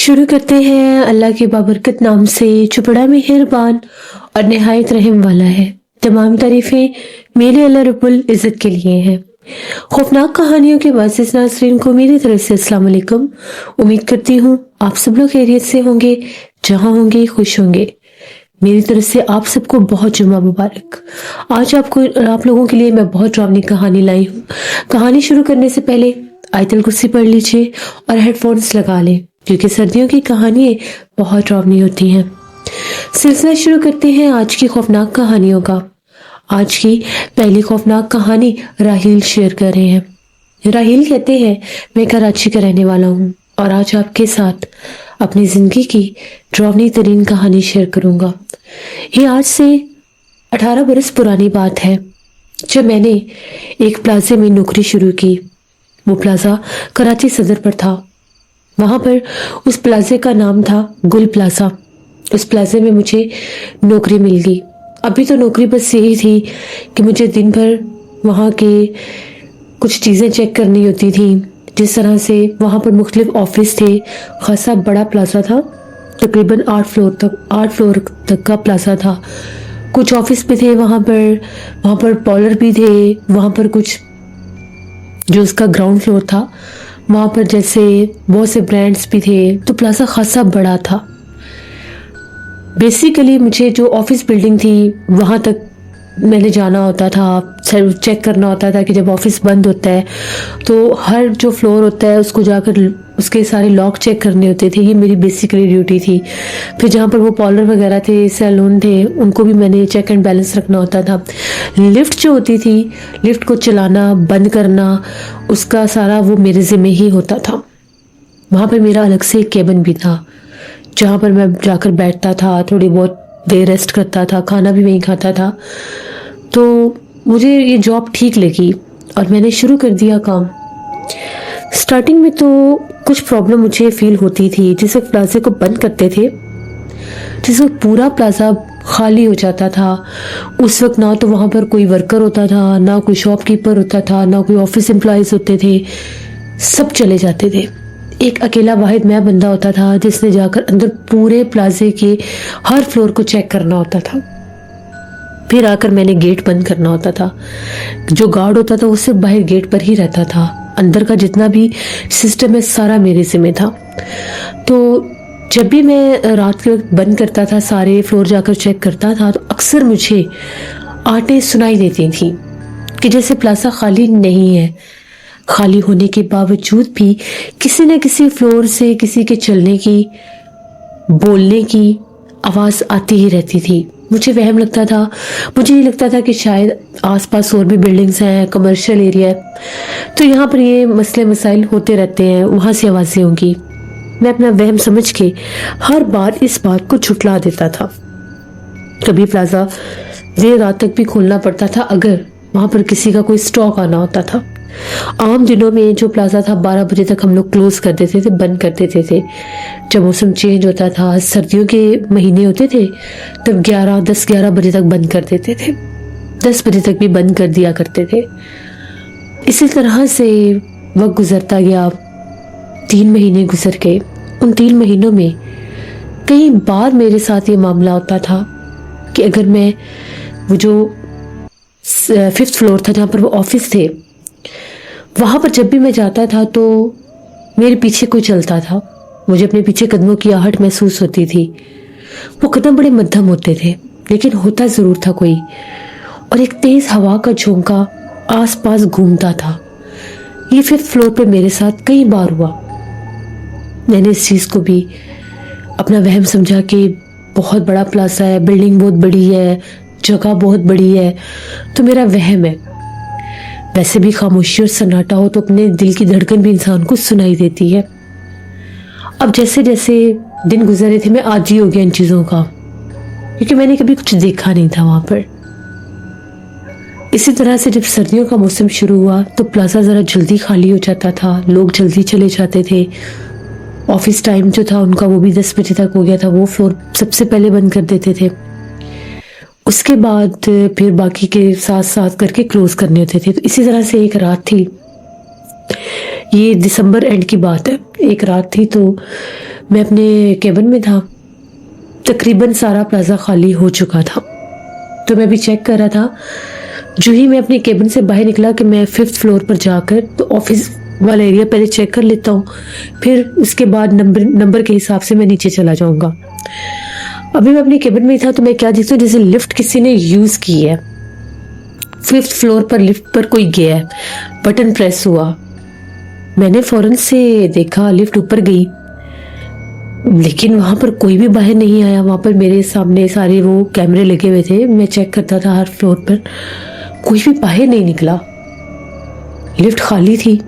शुरू करते हैं अल्लाह के बाबरकत नाम से जो बड़ा मेहरबान और निहायत रहम वाला है। तमाम तारीफें मेरे अल्लाह रब्बुल इज़्ज़त के लिए हैं। खौफनाक कहानियों के वाजिज़ नाज़रीन को मेरी तरफ से अस्सलाम वालेकुम। उम्मीद करती हूँ आप सब लोग खैरियत से होंगे, जहाँ होंगे खुश होंगे। मेरी तरफ से आप सबको बहुत जुम्मा मुबारक। आज आप लोगों के लिए मैं बहुत डरावनी कहानी लाई हूँ। कहानी शुरू करने से पहले आयतुल कुर्सी पढ़ लीजिए और हेडफोन्स लगा लें, क्योंकि सर्दियों की कहानियां बहुत डरावनी होती हैं। सिलसिला शुरू करते हैं आज की खौफनाक कहानियों का। आज की पहली खौफनाक कहानी राहील शेयर कर रहे हैं। राहील कहते हैं, मैं कराची का रहने वाला हूँ और आज आपके साथ अपनी जिंदगी की डरावनी तरीन कहानी शेयर करूंगा। ये आज से 18 बरस पुरानी बात है, जब मैंने एक प्लाजे में नौकरी शुरू की। वो प्लाजा कराची सदर पर था। वहां पर उस प्लाजे का नाम था गुल प्लाजा। उस प्लाजे में मुझे नौकरी मिल गई। अभी तो नौकरी बस यही थी कि मुझे दिन भर वहाँ के कुछ चीज़ें चेक करनी होती थी। जिस तरह से वहाँ पर मुख्तलिफ ऑफिस थे, खासा बड़ा प्लाजा था, तकरीबन 8 फ्लोर तक का प्लाजा था। कुछ ऑफिस भी थे वहाँ पर पार्लर भी थे। वहाँ पर कुछ जो उसका ग्राउंड फ्लोर था, वहाँ पर जैसे बहुत से ब्रांड्स भी थे। तो प्लाजा खासा बड़ा था। बेसिकली मुझे जो ऑफिस बिल्डिंग थी वहाँ तक मैंने जाना होता था, चेक करना होता था कि जब ऑफिस बंद होता है तो हर जो फ्लोर होता है उसको जाकर उसके सारे लॉक चेक करने होते थे। ये मेरी बेसिकली ड्यूटी थी। फिर जहाँ पर वो पार्लर वगैरह थे, सैलून थे, उनको भी मैंने चेक एंड बैलेंस रखना होता था। लिफ्ट जो होती थी, लिफ्ट को चलाना बंद करना, उसका सारा वो मेरे ज़िम्मे ही होता था। वहाँ पर मेरा अलग से एक केबिन भी था, जहाँ पर मैं जाकर बैठता था, थोड़ी बहुत देर रेस्ट करता था, खाना भी वहीं खाता था। तो मुझे ये जॉब ठीक लगी और मैंने शुरू कर दिया काम। स्टार्टिंग में तो कुछ प्रॉब्लम मुझे फील होती थी। जिस वक्त प्लाजे को बंद करते थे, जिस वक्त पूरा प्लाजा खाली हो जाता था, उस वक्त ना तो वहाँ पर कोई वर्कर होता था, ना कोई शॉपकीपर होता था, ना कोई ऑफिस एम्प्लॉयज होते थे। सब चले जाते थे। एक अकेला वाहिद मैं बंदा होता था जिसने जाकर अंदर पूरे प्लाजे के हर फ्लोर को चेक करना होता था। फिर आकर मैंने गेट बंद करना होता था। जो गार्ड होता था वो सिर्फ बाहर गेट पर ही रहता था। अंदर का जितना भी सिस्टम है सारा मेरे ज़िम्मे था। तो जब भी मैं रात के वक्त बंद करता था, सारे फ्लोर जाकर चेक करता था, तो अक्सर मुझे आवाज़ें सुनाई देती थी कि जैसे प्लाजा खाली नहीं है। खाली होने के बावजूद भी किसी न किसी फ्लोर से किसी के चलने की, बोलने की आवाज़ आती ही रहती थी। मुझे वहम लगता था, मुझे ये लगता था कि शायद आसपास और भी बिल्डिंग्स हैं, कमर्शियल एरिया है, तो यहाँ पर ये मसले मसाइल होते रहते हैं, वहाँ से आवाज़ें होंगी। मैं अपना वहम समझ के हर बार इस बात को झुठला देता था। कभी प्लाजा देर रात तक भी खोलना पड़ता था अगर वहाँ पर किसी का कोई स्टॉक आना होता था। आम दिनों में जो प्लाजा था 12 बजे तक हम लोग क्लोज कर देते थे, बंद कर देते थे। जब मौसम चेंज होता था, सर्दियों के महीने होते थे, तब 10-11 बजे तक बंद कर देते थे। 10 बजे तक भी बंद कर दिया करते थे। इसी तरह से वक्त गुजरता गया। 3 महीने गुजर गए। उन 3 महीनों में कई बार मेरे साथ ये मामला होता था कि अगर मैं वो जो 5th फ्लोर था जहाँ पर वो ऑफिस थे, वहाँ पर जब भी मैं जाता था तो मेरे पीछे कोई चलता था। मुझे अपने पीछे कदमों की आहट महसूस होती थी। वो कदम बड़े मध्यम होते थे, लेकिन होता ज़रूर था कोई। और एक तेज़ हवा का झोंका आसपास घूमता था। ये 5th फ्लोर पे मेरे साथ कई बार हुआ। मैंने इस चीज़ को भी अपना वहम समझा कि बहुत बड़ा प्लाजा है, बिल्डिंग बहुत बड़ी है, जगह बहुत बड़ी है, तो मेरा वहम है। वैसे भी खामोशी और सन्नाटा हो तो अपने दिल की धड़कन भी इंसान को सुनाई देती है। अब जैसे जैसे दिन गुजर रहे थे, मैं आदी हो गया इन चीज़ों का, क्योंकि मैंने कभी कुछ देखा नहीं था वहाँ पर। इसी तरह से जब सर्दियों का मौसम शुरू हुआ तो प्लाजा ज़रा जल्दी खाली हो जाता था, लोग जल्दी चले जाते थे। ऑफिस टाइम जो था उनका वो भी 10 बजे तक हो गया था। वो फ्लोर सबसे पहले बंद कर देते थे। उसके बाद फिर बाकी के साथ साथ करके क्लोज करने होते थे। तो इसी तरह से एक रात थी, ये दिसंबर एंड की बात है, एक रात थी तो मैं अपने केबिन में था, तकरीबन सारा प्लाजा खाली हो चुका था। तो मैं भी चेक कर रहा था। जो ही मैं अपने केबिन से बाहर निकला कि मैं 5th फ्लोर पर जाकर तो ऑफिस वाला एरिया पहले चेक कर लेता हूँ, फिर उसके बाद नंबर के हिसाब से मैं नीचे चला जाऊंगा। अभी मैं अपने केबिन में था तो मैं क्या देखती हूँ, जैसे लिफ्ट किसी ने यूज की है। 5th फ्लोर पर लिफ्ट पर कोई गया है, बटन प्रेस हुआ। मैंने फौरन से देखा, लिफ्ट ऊपर गई, लेकिन वहां पर कोई भी बाहर नहीं आया। वहां पर मेरे सामने सारे वो कैमरे लगे हुए थे, मैं चेक करता था हर फ्लोर पर, कोई भी बाहर नहीं निकला। लिफ्ट खाली थी।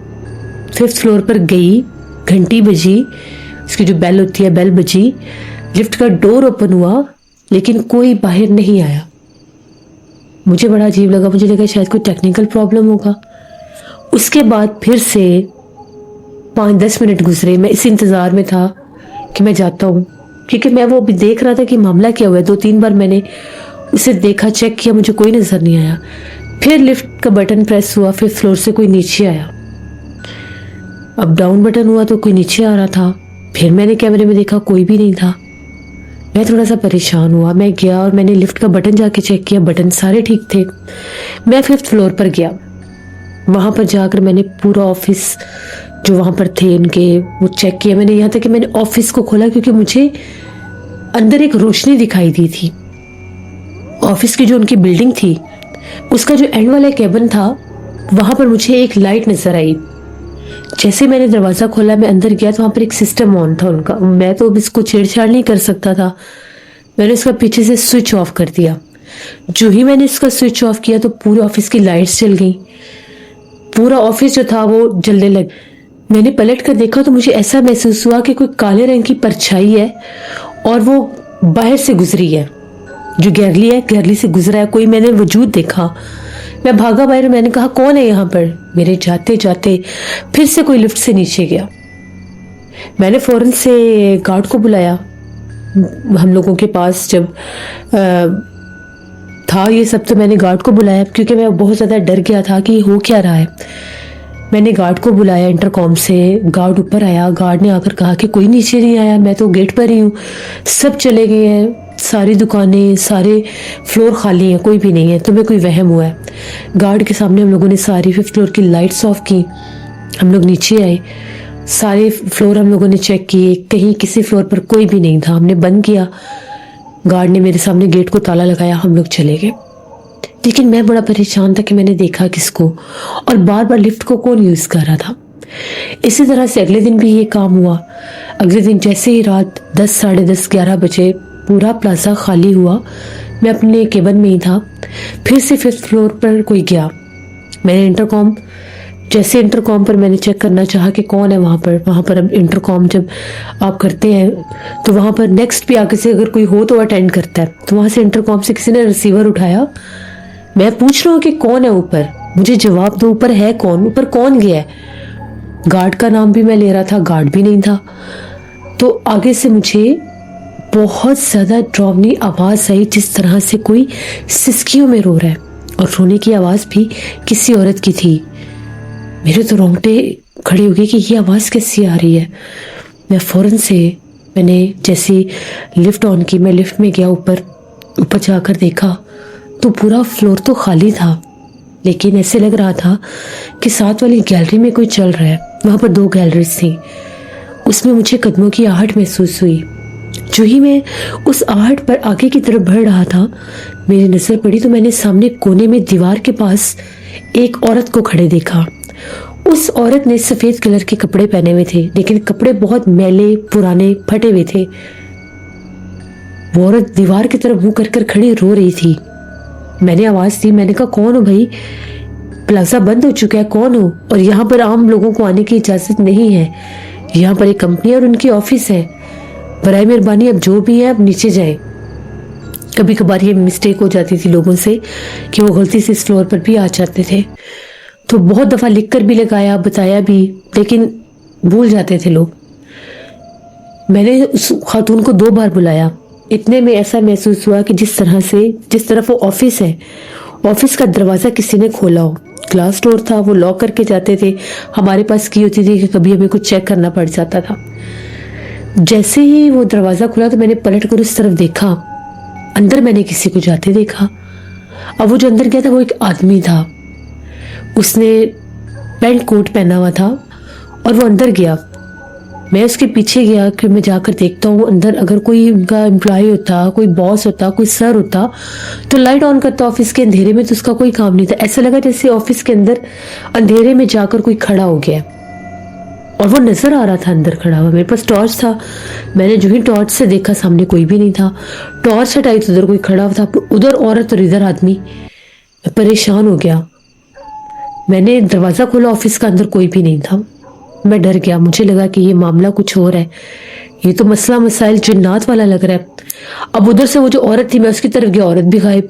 5th फ्लोर पर गई, घंटी बजी, उसकी जो बेल होती है बेल बजी, लिफ्ट का डोर ओपन हुआ, लेकिन कोई बाहर नहीं आया। मुझे बड़ा अजीब लगा, मुझे लगा शायद कोई टेक्निकल प्रॉब्लम होगा। उसके बाद फिर से 5-10 मिनट गुजरे, मैं इस इंतजार में था कि मैं जाता हूँ, क्योंकि मैं वो अभी देख रहा था कि मामला क्या हुआ है। 2-3 बार मैंने उसे देखा, चेक किया, मुझे कोई नजर नहीं आया। फिर लिफ्ट का बटन प्रेस हुआ, 5th फ्लोर से कोई नीचे आया। अब डाउन बटन हुआ तो कोई नीचे आ रहा था। फिर मैंने कैमरे में देखा, कोई भी नहीं था। मैं थोड़ा सा परेशान हुआ, मैं गया और मैंने लिफ्ट का बटन जाके चेक किया, बटन सारे ठीक थे। मैं 5th फ्लोर पर गया, वहां पर जाकर मैंने पूरा ऑफिस जो वहां पर थे उनके वो चेक किया मैंने। यहाँ तक कि मैंने ऑफिस को खोला, क्योंकि मुझे अंदर एक रोशनी दिखाई दी थी। ऑफिस की जो उनकी बिल्डिंग थी, उसका जो एंड वाला केबिन था, वहां पर मुझे एक लाइट नजर आई। जैसे मैंने दरवाजा खोला, मैं अंदर गया तो वहां पर एक सिस्टम ऑन था उनका। मैं तो इसको छेड़छाड़ नहीं कर सकता था, मैंने इसका पीछे से स्विच ऑफ कर दिया। जो ही मैंने इसका स्विच ऑफ किया तो पूरे ऑफिस की लाइट्स जल गई, पूरा ऑफिस जो था वो जलने लग। मैंने पलट कर देखा तो मुझे ऐसा महसूस हुआ कि कोई काले रंग की परछाई है और वो बाहर से गुजरी है। जो गैरली है, गैरली से गुजरा है कोई, मैंने वजूद देखा। मैं भागा बाहर, मैंने कहा कौन है यहाँ पर। मेरे जाते जाते फिर से कोई लिफ्ट से नीचे गया। मैंने फौरन से गार्ड को बुलाया। हम लोगों के पास जब था ये सब, तो मैंने गार्ड को बुलाया, क्योंकि मैं बहुत ज़्यादा डर गया था कि हो क्या रहा है। मैंने गार्ड को बुलाया इंटरकॉम से, गार्ड ऊपर आया। गार्ड ने आकर कहा कि कोई नीचे नहीं आया, मैं तो गेट पर ही हूँ, सब चले गए हैं, सारी दुकानें सारे फ्लोर खाली हैं, कोई भी नहीं है, तुम्हें कोई वहम हुआ है। गार्ड के सामने हम लोगों ने सारी 5th फ्लोर की लाइट्स ऑफ की। हम लोग नीचे आए, सारे फ्लोर हम लोगों ने चेक किए, कहीं किसी फ्लोर पर कोई भी नहीं था। हमने बंद किया, गार्ड ने मेरे सामने गेट को ताला लगाया, हम लोग चले गए। लेकिन मैं बड़ा परेशान था कि मैंने देखा किसको और बार बार लिफ्ट को कौन यूज कर रहा था। इसी तरह से अगले दिन भी ये काम हुआ। अगले दिन जैसे ही रात 10, साढ़े 10, 11 बजे पूरा प्लाजा खाली हुआ, मैं अपने केबिन में ही था। फिर से 5th फ्लोर पर कोई गया। मैंने इंटरकॉम, जैसे इंटरकॉम पर मैंने चेक करना चाहा कि कौन है वहाँ पर अब इंटरकॉम जब आप करते हैं तो वहाँ पर नेक्स्ट भी आगे से अगर कोई हो तो अटेंड करता है। तो वहाँ से इंटरकॉम से किसी ने रिसीवर उठाया। मैं पूछ रहा हूँ कि कौन है ऊपर, मुझे जवाब दो, ऊपर है कौन, ऊपर कौन गया है। गार्ड का नाम भी मैं ले रहा था, गार्ड भी नहीं था। तो आगे से मुझे बहुत ज्यादा डरावनी आवाज आई, जिस तरह से कोई सिसकियों में रो रहा है, और रोने की आवाज भी किसी औरत की थी। मेरे तो रोंगटे खड़े हो गए कि ये आवाज कैसी आ रही है। मैं फौरन से, मैंने जैसी लिफ्ट ऑन की, मैं लिफ्ट में गया, ऊपर जाकर देखा तो पूरा फ्लोर तो खाली था, लेकिन ऐसे लग रहा था कि साथ वाली गैलरी में कोई चल रहा है। वहां पर 2 गैलरीज थी, उसमें मुझे कदमों की आहट महसूस हुई। जो ही मैं उस आहट पर आगे की तरफ बढ़ रहा था, मेरी नजर पड़ी तो मैंने सामने कोने में दीवार के पास एक औरत को खड़े देखा। उस औरत ने सफेद कलर के कपड़े पहने हुए थे, लेकिन कपड़े बहुत मैले, पुराने, फटे हुए थे। वो औरत दीवार की तरफ मुंह कर खड़ी रो रही थी। मैंने आवाज दी, मैंने कहा कौन हो भाई, प्लाजा बंद हो चुका है, कौन हो? और यहाँ पर आम लोगों को आने की इजाजत नहीं है, यहाँ पर एक कंपनी और उनकी ऑफिस है, बराए मेहरबानी अब जो भी है अब नीचे जाए। कभी कभार ये मिस्टेक हो जाती थी लोगों से कि वो गलती से इस फ्लोर पर भी आ जाते थे, तो बहुत दफा लिख कर भी लगाया, बताया भी, लेकिन भूल जाते थे लोग। मैंने उस खातून को 2 बार बुलाया। इतने में ऐसा महसूस हुआ कि जिस तरफ वो ऑफिस है, ऑफिस का दरवाजा किसी ने खोला हो। ग्लास डोर था, वो लॉक करके जाते थे। हमारे पास की होती थी कि कभी हमें कुछ चेक करना पड़ जाता था। जैसे ही वो दरवाज़ा खुला तो मैंने पलट कर उस तरफ देखा। अंदर मैंने किसी को जाते देखा। अब वो जो अंदर गया था वो एक आदमी था। उसने पैंट कोट पहना हुआ था और वो अंदर गया। मैं उसके पीछे गया कि मैं जाकर देखता हूँ अंदर अगर कोई उनका एम्प्लॉय होता, कोई बॉस होता, कोई सर होता तो लाइट ऑन करता ऑफिस के अंधेरे में, तो उसका कोई काम नहीं था। ऐसा लगा जैसे ऑफिस के अंदर अंधेरे में जाकर कोई खड़ा हो गया और वो नजर आ रहा था अंदर खड़ा हुआ। मेरे पास टॉर्च था, मैंने जो ही टॉर्च से देखा सामने कोई भी नहीं था। टॉर्च हटाई तो उधर कोई खड़ा हुआ था, उधर औरत और इधर आदमी। मैं परेशान हो गया। मैंने दरवाजा खोला, ऑफिस का अंदर कोई भी नहीं था। मैं डर गया, मुझे लगा कि ये मामला कुछ और है, ये तो मसला मसाइल जिन्नात वाला लग रहा है। अब उधर से वो जो औरत थी मैं उसकी तरफ गया, औरत भी गायब।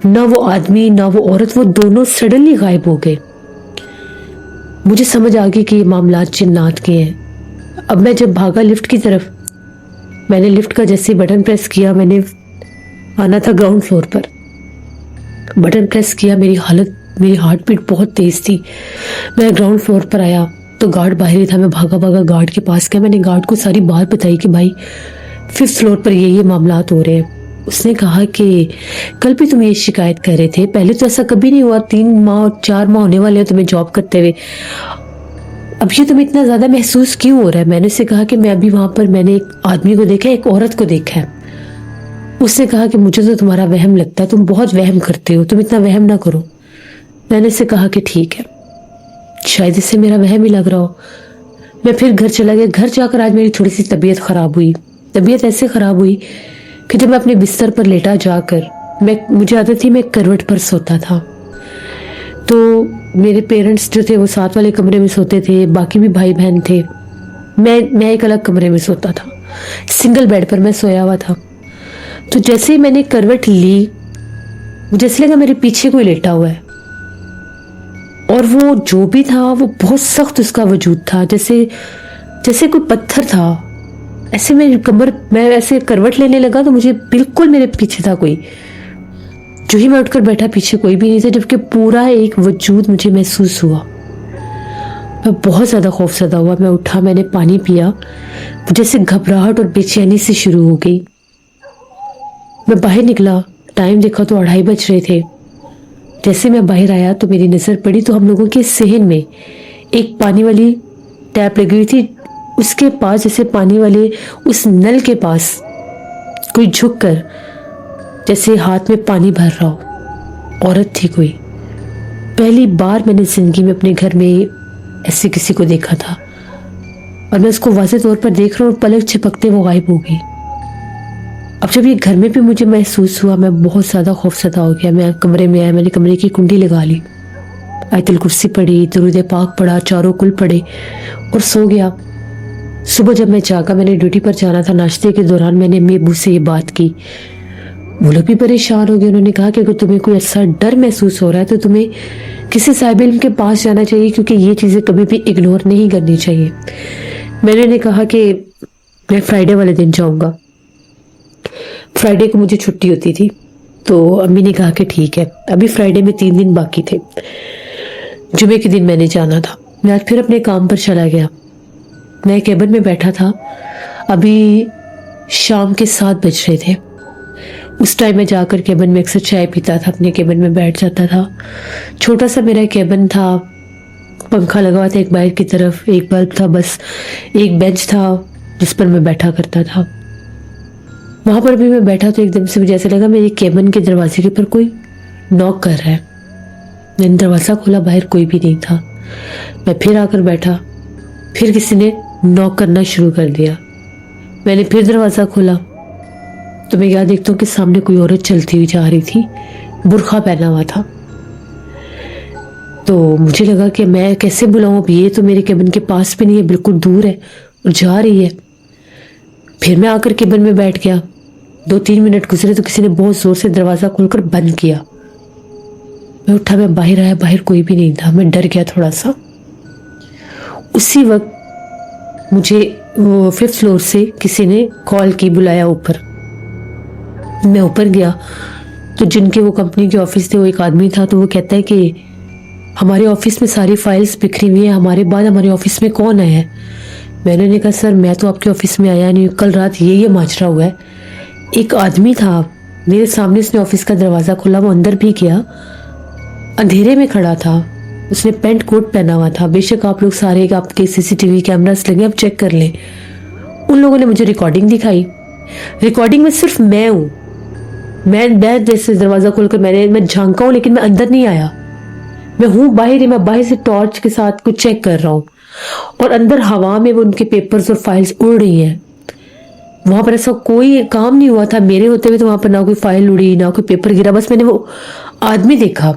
ना वो आदमी ना वो औरत, वो दोनों सडनली गायब हो गए। मुझे समझ आ गई कि ये मामला जिन्नात के हैं। अब मैं जब भागा लिफ्ट की तरफ, मैंने लिफ्ट का जैसे बटन प्रेस किया, मैंने आना था ग्राउंड फ्लोर पर। बटन प्रेस किया, मेरी हार्ट बीट बहुत तेज थी। मैं ग्राउंड फ्लोर पर आया तो गार्ड बाहर ही था। मैं भागा भागा गार्ड के पास गया। मैंने गार्ड को सारी बात बताई कि भाई 5th फ्लोर पर ये मामलात हो रहे हैं। उसने कहा कि कल भी तुम ये शिकायत कर रहे थे, पहले तो ऐसा कभी नहीं हुआ, 3 माह 4 माह होने वाले हैं तुम्हें जॉब करते हुए, अब ये तुम्हें इतना ज्यादा महसूस क्यों हो रहा है? मैंने उससे कहा कि मैं अभी वहां पर मैंने एक आदमी को देखा, एक औरत को देखा है। उसने कहा कि मुझे तो तुम्हारा वहम लगता है, तुम बहुत वहम करते हो, तुम इतना वहम ना करो। मैंने उससे कहा कि ठीक है, शायद इससे मेरा वहम ही लग रहा हो। मैं फिर घर चला गया। घर जाकर आज मेरी थोड़ी सी तबीयत खराब हुई। तबीयत ऐसे खराब हुई कि जब मैं अपने बिस्तर पर लेटा जाकर, मुझे आदत थी मैं करवट पर सोता था, तो मेरे पेरेंट्स जो थे वो साथ वाले कमरे में सोते थे, बाकी भी भाई बहन थे। मैं एक अलग कमरे में सोता था, सिंगल बेड पर मैं सोया हुआ था। तो जैसे ही मैंने करवट ली, मुझे ऐसे लगा मेरे पीछे कोई लेटा हुआ है, और वो जो भी था वो बहुत सख्त उसका वजूद था, जैसे कोई पत्थर था। ऐसे मैं ऐसे करवट लेने लगा तो मुझे बिल्कुल मेरे पीछे था कोई। जो ही मैं उठकर बैठा, पीछे कोई भी नहीं था, जबकि पूरा एक वजूद मुझे महसूस हुआ। मैं बहुत ज्यादा खौफजदा हुआ। मैं उठा, मैंने पानी पिया, मुझे से घबराहट और बेचैनी से शुरू हो गई। मैं बाहर निकला, टाइम देखा तो 2:30 बज रहे थे। जैसे मैं बाहर आया तो मेरी नजर पड़ी तो हम लोगों के सहन में एक पानी वाली टैप लगी हुई थी। उसके पास, जैसे पानी वाले उस नल के पास कोई झुककर जैसे हाथ में पानी भर रहा हो, औरत थी कोई। पहली बार मैंने जिंदगी में अपने घर में ऐसे किसी को देखा था, और मैं उसको वाज़ेह तौर पर देख रहा हूँ, और पलक झपकते वो गायब हो गई। अब जब ये घर में भी मुझे महसूस हुआ, मैं बहुत ज़्यादा खौफजदा हो गया। मैं कमरे में आया, मैंने कमरे की कुंडी लगा ली, आयतुल कुर्सी पढ़ी, दुरूद पाक पढ़ा, चारों कुल पढ़े और सो गया। सुबह जब मैं जागा, मैंने ड्यूटी पर जाना था, नाश्ते के दौरान मैंने अम्मी अबू से ये बात की। वो लोग भी परेशान हो गए। उन्होंने कहा कि अगर तुम्हें कोई ऐसा डर महसूस हो रहा है तो तुम्हें किसी साहिब इल्म के पास जाना चाहिए, क्योंकि ये चीज़ें कभी भी इग्नोर नहीं करनी चाहिए। मैंने उन्हें कहा कि मैं फ्राइडे वाले दिन जाऊँगा। फ्राइडे को मुझे छुट्टी होती थी, तो अम्मी ने कहा कि ठीक है। अभी फ्राइडे में 3 दिन बाकी थे, जुमे के दिन मैंने जाना था। मैं आज फिर अपने काम पर चला गया। मैं केबिन में बैठा था, अभी शाम के 7 बज रहे थे। उस टाइम में जाकर केबिन में अक्सर चाय पीता था, अपने केबिन में बैठ जाता था। छोटा सा मेरा केबिन था, पंखा लगा हुआ था एक बाहर की तरफ, एक बल्ब था, बस एक बेंच था जिस पर मैं बैठा करता था। वहां पर भी मैं बैठा तो एकदम से मुझे ऐसा लगा मेरे केबिन के दरवाजे के ऊपर कोई नॉक कर रहा है। मैंने दरवाजा खोला, बाहर कोई भी नहीं था। मैं फिर आकर बैठा, फिर किसी ने नॉक करना शुरू कर दिया। मैंने फिर दरवाजा खोला तो मैं क्या देखता हूँ कि सामने कोई औरत चलती हुई जा रही थी, बुर्खा पहना हुआ था। तो मुझे लगा कि मैं कैसे बुलाऊं, अब ये तो मेरे केबिन के पास भी नहीं है, बिल्कुल दूर है और जा रही है। फिर मैं आकर केबिन में बैठ गया। 2-3 मिनट गुजरे तो किसी ने बहुत जोर से दरवाजा खोलकर बंद किया। मैं उठा, मैं बाहर आया, बाहर कोई भी नहीं था। मैं डर गया थोड़ा सा। उसी वक्त मुझे वो 5th फ्लोर से किसी ने कॉल की, बुलाया ऊपर। मैं ऊपर गया तो जिनके वो कंपनी के ऑफिस थे, वो एक आदमी था। तो वो कहता है कि हमारे ऑफिस में सारी फाइल्स बिखरी हुई है, हमारे बाद हमारे ऑफिस में कौन आया है? मैंने कहा सर मैं तो आपके ऑफिस में आया नहीं, कल रात ये माजरा हुआ है। एक आदमी था मेरे सामने, उसने ऑफिस का दरवाज़ा खोला, वो अंदर भी गया, अंधेरे में खड़ा था, उसने पैंट कोट पहना हुआ था। बेशक आप लोग सारे आपके सीसीटीवी कैमरास लगे, आप चेक कर लें। उन लोगों ने मुझे रिकॉर्डिंग दिखाई, रिकॉर्डिंग में सिर्फ मैं हूँ। मैं जैसे दरवाज़ा खोलकर मैं झांका हूँ, लेकिन मैं अंदर नहीं आया, मैं हूँ बाहर ही। मैं बाहर से टॉर्च के साथ कुछ चेक कर रहा हूँ और अंदर हवा में वो उनके पेपर्स और फाइल्स उड़ रही हैं। वहां पर ऐसा कोई काम नहीं हुआ था मेरे होते हुए, तो वहां पर ना कोई फाइल उड़ी ना कोई पेपर गिरा, बस मैंने वो आदमी देखा,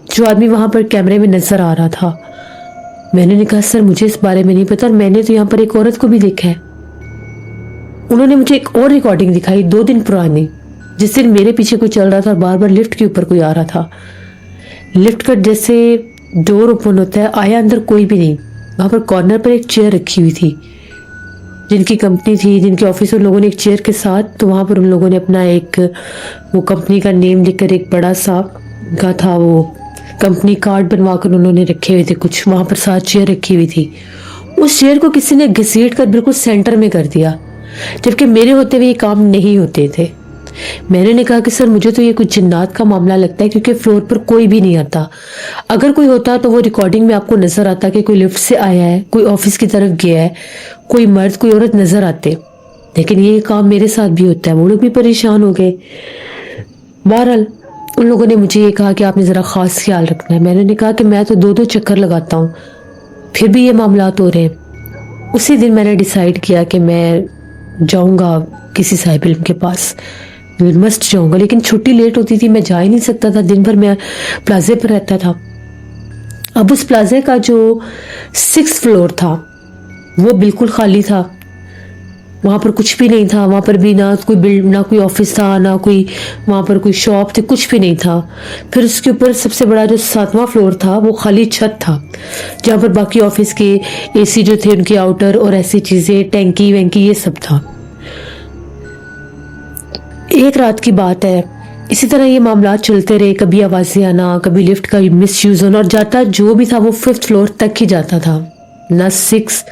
जो आदमी वहां पर कैमरे में नजर आ रहा था। मैंने कहा सर मुझे इस बारे में नहीं पता, और मैंने तो यहाँ पर एक औरत को भी देखा है। उन्होंने मुझे एक और रिकॉर्डिंग दिखाई 2 दिन पुरानी, जिस दिन मेरे पीछे कोई चल रहा था और बार बार लिफ्ट के ऊपर कोई आ रहा था। लिफ्ट का जैसे डोर ओपन होता है, आया अंदर कोई भी नहीं। वहां पर कॉर्नर पर एक चेयर रखी हुई थी, जिनकी कंपनी थी, जिनके ऑफिस उन लोगों ने एक चेयर के साथ, तो वहां पर उन लोगों ने अपना एक वो कंपनी का नेम लिखकर एक बड़ा सा का था वो कंपनी कार्ड बनवा कर उन्होंने रखे हुए थे कुछ, वहां पर 7 चेयर रखी हुई थी। उस चेयर को किसी ने घसीट कर बिल्कुल सेंटर में कर दिया, जबकि मेरे होते हुए ये काम नहीं होते थे। मैंने कहा कि सर मुझे तो ये कुछ जिन्नात का मामला लगता है, क्योंकि फ्लोर पर कोई भी नहीं आता। अगर कोई होता तो वो रिकॉर्डिंग में आपको नजर आता कि कोई लिफ्ट से आया है, कोई ऑफिस की तरफ गया है, कोई मर्द कोई औरत नजर आते, लेकिन ये काम मेरे साथ भी होता है। वो लोग भी परेशान हो गए। बहरहाल उन लोगों ने मुझे ये कहा कि आपने ज़रा ख़ास ख्याल रखना है। मैंने कहा कि मैं तो 2-2 चक्कर लगाता हूँ, फिर भी ये मामलात हो रहे हैं। उसी दिन मैंने डिसाइड किया कि मैं जाऊँगा किसी साहिब इल्म के पास, मस्त जाऊँगा। लेकिन छुट्टी लेट होती थी, मैं जा ही नहीं सकता था, दिन भर मैं प्लाजे पर रहता था। अब उस प्लाजे का जो 6th फ्लोर था वो बिल्कुल खाली था, वहाँ पर कुछ भी नहीं था। वहाँ पर भी ना कोई ऑफिस था, ना कोई वहाँ पर कोई शॉप थी, कुछ भी नहीं था। फिर उसके ऊपर सबसे बड़ा जो 7वां फ्लोर था वो खाली छत था, जहाँ पर बाकी ऑफिस के एसी जो थे उनके आउटर और ऐसी चीज़ें, टैंकी वैंकी, ये सब था। एक रात की बात है, इसी तरह ये मामला चलते रहे, कभी आवाज़ें आना, कभी लिफ्ट का मिसयूज होना, और जाता जो भी था वो 5th फ्लोर तक ही जाता था, ना 6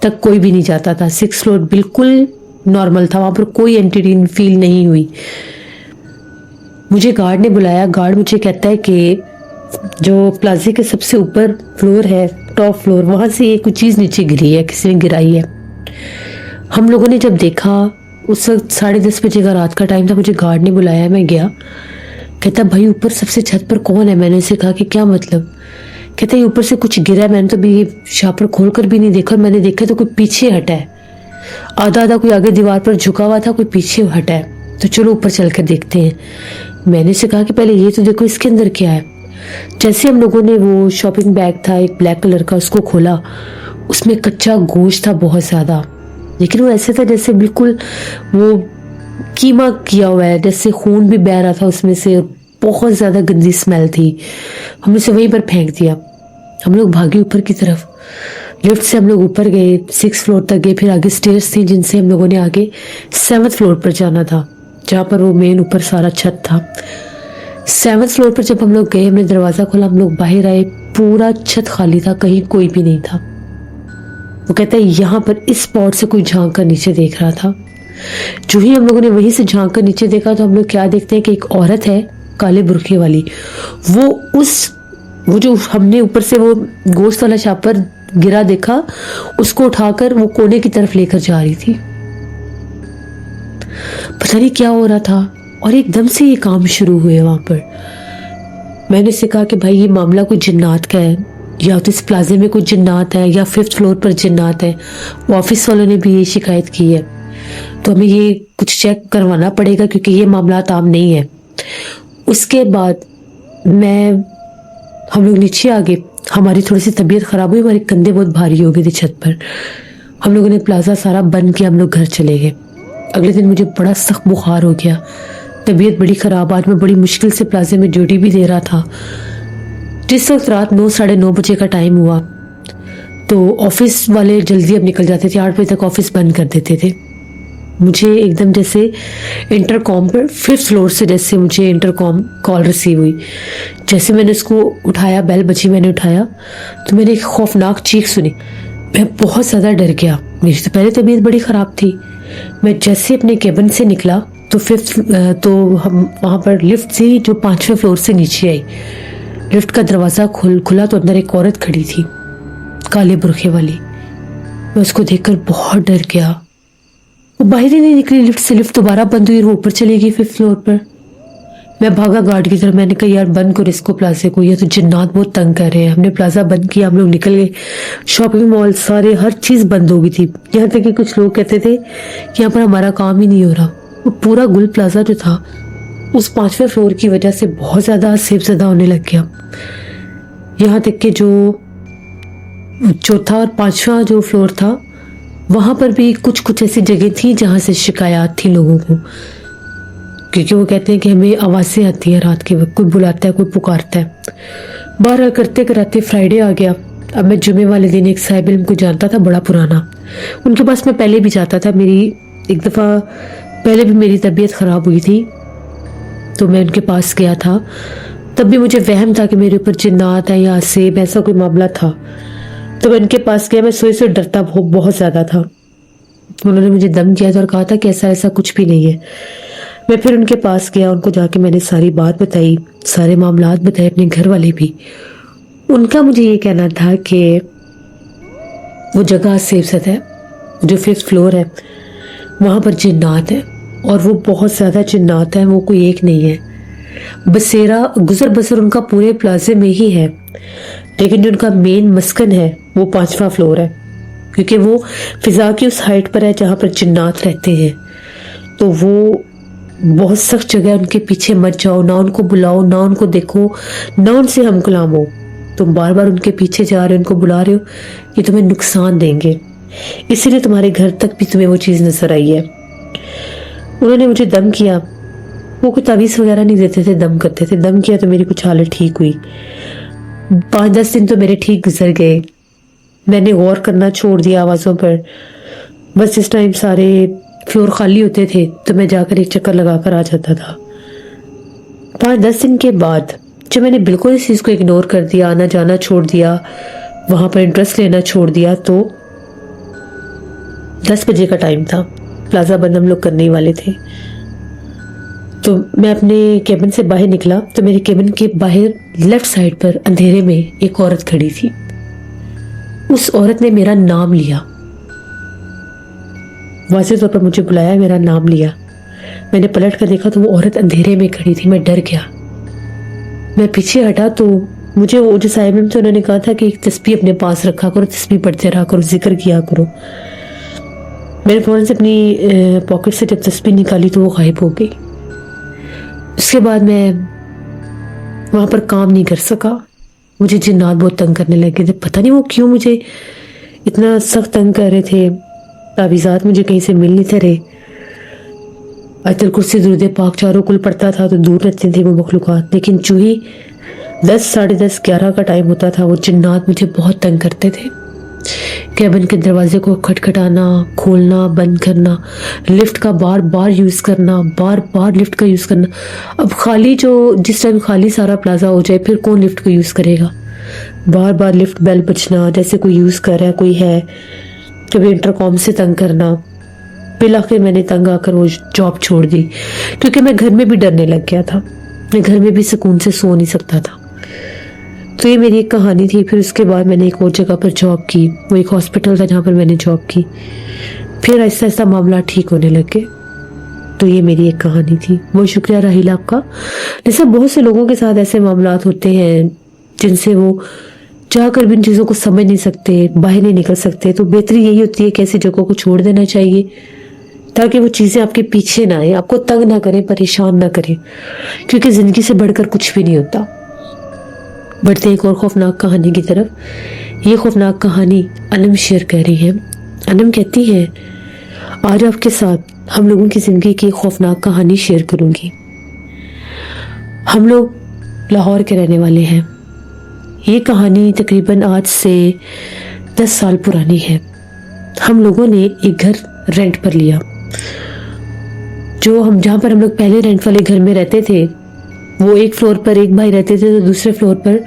तक कोई भी नहीं जाता था। 6 फ्लोर बिल्कुल नॉर्मल था, वहां पर कोई एंटिटी फील नहीं हुई। मुझे गार्ड ने बुलाया। गार्ड मुझे कहता है कि जो प्लाजे के सबसे ऊपर फ्लोर है, टॉप फ्लोर, वहां से एक कुछ चीज़ नीचे गिरी है, किसी ने गिराई है। हम लोगों ने जब देखा, उस वक्त 10:30 बजे का रात का टाइम था, मुझे गार्ड ने बुलाया, मैं गया। कहता भाई ऊपर सबसे छत पर कौन है? मैंने उसे कहा कि क्या मतलब? कहता है ऊपर से कुछ गिरा है, मैंने तो भी शापर खोल कर भी नहीं देखा, और मैंने देखा तो कोई पीछे हटा है, आधा कोई आगे दीवार पर झुका हुआ था, कोई पीछे हटा है, तो चलो ऊपर चल कर देखते हैं। मैंने उसे कहा कि पहले ये तो देखो इसके अंदर क्या है। जैसे हम लोगों ने वो शॉपिंग बैग था एक ब्लैक कलर का, उसको खोला, उसमें कच्चा गोश्त था बहुत ज़्यादा, लेकिन वो ऐसे था जैसे बिल्कुल वो कीमा किया हुआ है, जैसे खून भी बह रहा था उसमें से, बहुत ज़्यादा गंदी स्मेल थी। हमने उसे वहीं पर फेंक दिया। हम लोग भागे ऊपर की तरफ। लिफ्ट से हम लोग ऊपर गए, 6 फ्लोर तक गए, फिर आगे स्टेयर्स थी जिनसे हम लोगों ने आगे 7th फ्लोर पर जाना था, जहाँ पर वो मेन ऊपर सारा छत था। 7th फ्लोर पर जब हम लोग गए, हमने दरवाज़ा खोला, हम लोग बाहर आए, पूरा छत खाली था, कहीं कोई भी नहीं था। वो कहता है यहाँ पर इस स्पॉट से कोई झांक कर नीचे देख रहा था। जो ही हम लोगों ने वहीं से झांक कर नीचे देखा, तो हम लोग क्या देखते हैं कि एक औरत है काले बुर्के वाली, वो जो हमने ऊपर से वो गोश्त वाला छापर गिरा देखा, उसको उठाकर वो कोने की तरफ लेकर जा रही थी। पता नहीं क्या हो रहा था, और एकदम से ये काम शुरू हुए वहां पर। मैंने उससे कहा कि भाई ये मामला कोई जिन्नात का है, या तो इस प्लाजे में कोई जिन्नात है, या 5th फ्लोर पर जिन्नात है। ऑफिस वालों ने भी ये शिकायत की है, तो हमें ये कुछ चेक करवाना पड़ेगा, क्योंकि ये मामला आम नहीं है। उसके बाद हम लोग नीचे आ गए। हमारी थोड़ी सी तबीयत ख़राब हुई, हमारे कंधे बहुत भारी हो गए थे छत पर। हम लोगों ने प्लाजा सारा बंद किया, हम लोग घर चले गए। अगले दिन मुझे बड़ा सख्त बुखार हो गया, तबीयत बड़ी ख़राब। आज मैं बड़ी मुश्किल से प्लाजे में ड्यूटी भी दे रहा था। जिस वक्त रात 9, साढ़े 9 बजे का टाइम हुआ, तो ऑफिस वाले जल्दी अब निकल जाते थे, 8 बजे तक ऑफिस बंद कर देते थे। मुझे एकदम जैसे इंटरकॉम पर 5th फ्लोर से जैसे मुझे इंटरकॉम कॉल रिसीव हुई। जैसे मैंने उसको उठाया, बेल बजी, मैंने उठाया तो मैंने एक खौफनाक चीख सुनी, मैं बहुत ज़्यादा डर गया। मेरी तो पहले तबीयत बड़ी ख़राब थी। मैं जैसे अपने केबिन से निकला तो तो हम वहाँ पर लिफ्ट थी जो 5वें फ्लोर से नीचे आई। लिफ्ट का दरवाज़ा खुला तो अंदर एक औरत खड़ी थी, काले बुरखे वाली। मैं उसको देखकर बहुत डर गया। वो बाहर ही नहीं निकली लिफ्ट से। लिफ्ट दोबारा बंद हुई और वो ऊपर चली गई 5th फ्लोर पर। मैं भागा गार्ड की तरफ। मैंने कहा यार बंद करो इसको प्लाजे को, ये तो जिन्नात बहुत तंग कर रहे हैं। हमने प्लाजा बंद किया, हम लोग निकल गए। शॉपिंग मॉल सारे हर चीज़ बंद हो गई थी। यहाँ तक कि कुछ लोग कहते थे कि यहाँ पर हमारा काम ही नहीं हो रहा। वो पूरा गुल प्लाजा जो था उस 5वें फ्लोर की वजह से बहुत ज़्यादा सेफज़दा होने लग गया। यहाँ तक कि जो चौथा और 5वां जो फ्लोर था वहाँ पर भी कुछ ऐसी जगह थी जहाँ से शिकायत थी लोगों को, क्योंकि वो कहते हैं कि हमें आवाज़ें आती हैं रात के वक्त, कोई बुलाता है, कोई पुकारता है। बाहर करते कराते फ्राइडे आ गया। अब मैं जुमे वाले दिन एक साहिब इल्म को जानता था, बड़ा पुराना। उनके पास मैं पहले भी जाता था। मेरी एक दफ़ा पहले भी मेरी तबीयत ख़राब हुई थी तो मैं उनके पास गया था। तब भी मुझे वहम था कि मेरे ऊपर जिन्नात है या सेब, ऐसा कोई मामला था। तो मैं उनके पास गया। मैं सोई डरता बहुत ज़्यादा था। उन्होंने मुझे दम किया था और कहा था कि ऐसा कुछ भी नहीं है। मैं फिर उनके पास गया। उनको जाके मैंने सारी बात बताई, सारे मामलात बताए, अपने घर वाले भी। उनका मुझे ये कहना था कि वो जगह सेफ है, जो 5th फ्लोर है वहाँ पर जिन्नात है और वो बहुत ज़्यादा जिन्नात है। वो कोई एक नहीं है। बसेरा गुजर बसर उनका पूरे प्लाजे में ही है, लेकिन जो उनका मेन मस्कन है वो 5वां फ्लोर है, क्योंकि वो फिजा की उस हाइट पर है जहाँ पर जिन्नात रहते हैं। तो वो बहुत सख्त जगह है। उनके पीछे मत जाओ, ना उनको बुलाओ, ना उनको देखो, ना उनसे हम कलाम हो। तुम बार बार उनके पीछे जा रहे हो, उनको बुला रहे हो, ये तुम्हें नुकसान देंगे। इसीलिए तुम्हारे घर तक भी तुम्हें वो चीज़ नजर आई है। उन्होंने मुझे दम किया। वो कोई तावीज़ वगैरह नहीं देते थे, दम करते थे। दम किया तो मेरी कुछ हालत ठीक हुई। 5-10 दिन तो मेरे ठीक गुजर गए। मैंने गौर करना छोड़ दिया आवाज़ों पर। बस इस टाइम सारे फ्लोर खाली होते थे तो मैं जाकर एक चक्कर लगा कर आ जाता था। 5-10 दिन के बाद जब मैंने बिल्कुल इस चीज़ को इग्नोर कर दिया, आना जाना छोड़ दिया, वहाँ पर इंटरेस्ट लेना छोड़ दिया, तो 10 बजे का टाइम था। प्लाजा बंद हम लोग करने ही वाले थे। तो मैं अपने केबिन से बाहर निकला तो मेरे केबिन के बाहर लेफ्ट साइड पर अंधेरे में एक औरत खड़ी थी। उस औरत ने मेरा नाम लिया, वाज़ेह तौर पर मुझे बुलाया, मेरा नाम लिया। मैंने पलट कर देखा तो वो औरत अंधेरे में खड़ी थी। मैं डर गया। मैं पीछे हटा तो मुझे वो जो साहिब थे उन्होंने कहा था कि एक तस्बीह अपने पास रखा करो, तस्बीह पढ़ते रहा करो, जिक्र किया करो। मैंने फ़ौरन से अपनी पॉकेट से जब तस्बीह निकाली तो वो गायब हो गई। उसके बाद मैं वहाँ पर काम नहीं कर सका। मुझे जिन्नात बहुत तंग करने लगे थे। पता नहीं वो क्यों मुझे इतना सख्त तंग कर रहे थे। तावीज़ात मुझे कहीं से मिल नहीं थे रहे। आयतुल कुर्सी, दुरूद पाक चारों कुल पढ़ता था तो दूर रहते थे वो मखलूक़ात। लेकिन जो ही 10, साढ़े 10, 11 का टाइम होता था वो जिन्नात मुझे बहुत तंग करते थे। केबिन के दरवाजे को खटखटाना, खोलना, बंद करना, लिफ्ट का बार बार यूज़ करना, बार बार लिफ्ट का यूज़ करना। अब खाली जिस टाइम खाली सारा प्लाजा हो जाए फिर कौन लिफ्ट को यूज़ करेगा। बार बार लिफ्ट बेल बजना, जैसे कोई यूज़ कर रहा है, कोई है। कभी इंटरकॉम से तंग करना। फिर आखिर मैंने तंग आकर वो जॉब छोड़ दी, क्योंकि मैं घर में भी डरने लग गया था। मैं घर में भी सुकून से सो नहीं सकता था। तो ये मेरी एक कहानी थी। फिर उसके बाद मैंने एक और जगह पर जॉब की। वो एक हॉस्पिटल था जहाँ पर मैंने जॉब की। फिर ऐसा ऐसा मामला ठीक होने लगे। तो ये मेरी एक कहानी थी। बहुत शुक्रिया राहिल आपका। जैसे बहुत से लोगों के साथ ऐसे मामला होते हैं जिनसे वो चाहकर भी इन चीज़ों को समझ नहीं सकते, बाहर नहीं निकल सकते। तो बेहतरी यही होती है कि ऐसी जगहों को छोड़ देना चाहिए ताकि वो चीज़ें आपके पीछे ना आए, आपको तंग ना करें, परेशान ना करें, क्योंकि ज़िंदगी से बढ़कर कुछ भी नहीं होता। बढ़ते एक और खौफनाक कहानी की तरफ। ये खौफनाक कहानी अनम शेयर कर रही है। अनम कहती है, आज आपके साथ हम लोगों की ज़िंदगी की खौफनाक कहानी शेयर करूँगी। हम लोग लाहौर के रहने वाले हैं। ये कहानी तकरीबन आज से 10 साल पुरानी है। हम लोगों ने एक घर रेंट पर लिया। जहाँ पर हम लोग पहले रेंट वाले घर में रहते थे वो एक फ्लोर पर एक भाई रहते थे, तो दूसरे फ्लोर पर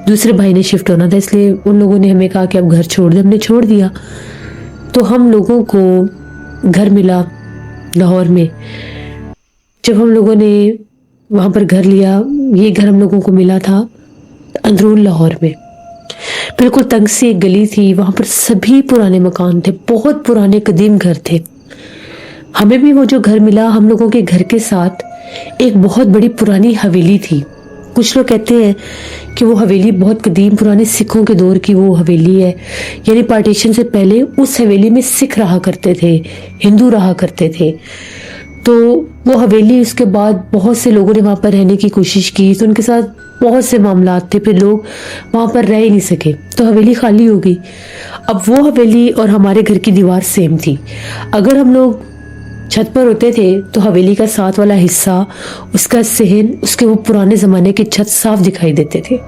दूसरे भाई ने शिफ्ट होना था, इसलिए उन लोगों ने हमें कहा कि अब घर छोड़ दे। हमने छोड़ दिया। तो हम लोगों को घर मिला लाहौर में। जब हम लोगों ने वहाँ पर घर लिया, ये घर हम लोगों को मिला था अंदरून लाहौर में। बिल्कुल तंग सी एक गली थी, वहाँ पर सभी पुराने मकान थे, बहुत पुराने कदीम घर थे। हमें भी वो जो घर मिला, हम लोगों के घर के साथ एक बहुत बड़ी पुरानी हवेली थी। कुछ लोग कहते हैं कि वो हवेली बहुत कदीम पुराने सिखों के दौर की वो हवेली है, यानी पार्टीशन से पहले उस हवेली में सिख रहा करते थे, हिंदू रहा करते थे। तो वो हवेली, उसके बाद बहुत से लोगों ने वहाँ पर रहने की कोशिश की, तो उनके साथ बहुत से मामलात थे, फिर लोग वहाँ पर रह ही नहीं सके, तो हवेली खाली हो गई। अब वो हवेली और हमारे घर की दीवार सेम थी। अगर हम लोग छत पर होते थे तो हवेली का साथ वाला हिस्सा, उसका सहन, उसके वो पुराने ज़माने की छत साफ दिखाई देते थे।